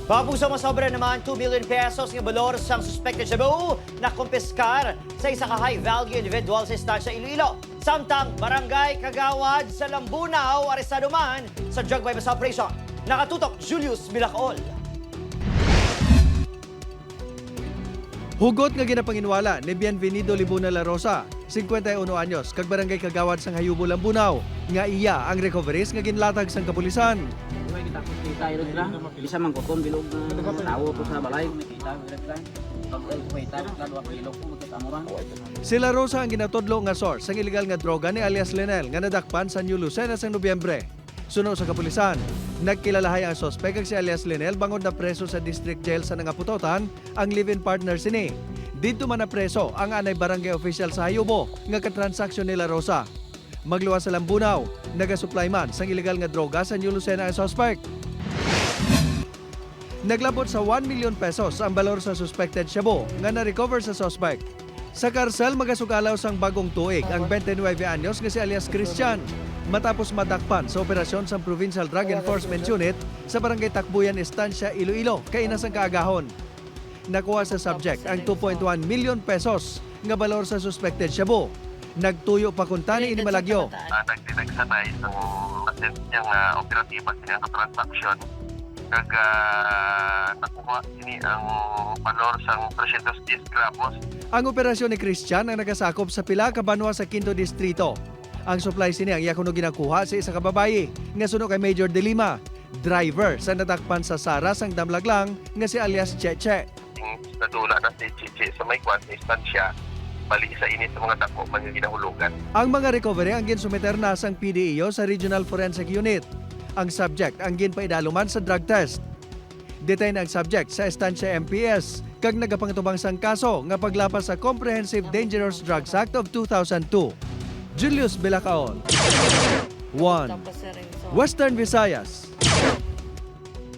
Papuso masobra naman 2 million pesos ng balor sang suspected shabu na kumpiskar sa isa ka high-value individual sa Estancia Iloilo. Samtang Barangay Kagawad sa Lambunaw, arestado man sa drug bypass operation. Nakatutok Julius Bilacol. Hugot nga ginapanginwala ni Bienvenido Libuna La Rosa, 51 anyos, kag Barangay Kagawad sang Hayubo, Lambunaw, nga iya ang recoveries nga ginlatag sang kapulisan. Kita kita iro sila bisa mangkoton bilog na tawo po sa balay kita kita kadwa bilog po magkatamurang. Si La Rosa ang ginatodlo nga source sang illegal nga droga ni alias Lenel nga nadakpan sa New Lucena sang Nobyembre. Suno sa kapulisan, nagkilalahay ang sospek kag si alias Lenel bangod na preso sa district jail sa Nangaputotan ang live-in partner sini. Dito man na preso ang anay barangay official sa Hayubo nga katransaksyon ni La Rosa. Magluwas sa Lambunaw, naga-supply man sang illegal nga droga sa New Lucena ang suspect. Naglabot sa 1 million pesos ang balor sa suspected shabu nga na-recover sa suspect. Sa karsel, magasugalaw sang bagong tuig ang 29 anyos nga si alias Christian matapos madakpan sa operasyon sa Provincial Drug Enforcement Unit sa Barangay Takbuyan, Estancia, Iloilo, kainas ang kaagahon. Nakuha sa subject ang 2.1 million pesos nga balor sa suspected shabu. Nagtuyo pa kung tani ini malagyo. Nagsanay sa assent niya nga operatiba siya ang transaction. Kag nakuha ini ang valor sang 310 gramos. Ang operasyon ni Christian ang nagasakop sa pila ka banwa sa Quinto Distrito. Ang supply sini ang iya kuno ginakuha sa isa ka babayi nga suno kay Major De Lima, driver sa natakpan sa Sara sang Damlaglang nga si alias Cheche. Nadula na si Chichi sa may kwan sa istansya. Bali sa init sa mga dako man nga ginahulugan. Ang mga recovery ang ginsumiter na sang PDEO sa Regional Forensic Unit. Ang subject ang ginpaidaluman sa drug test. Detain ang subject sa Estancia MPS kag nagapangtubang sang kaso nga paglapas sa Comprehensive Dangerous Drugs Act of 2002. Julius Bilacol. 1. Western Visayas.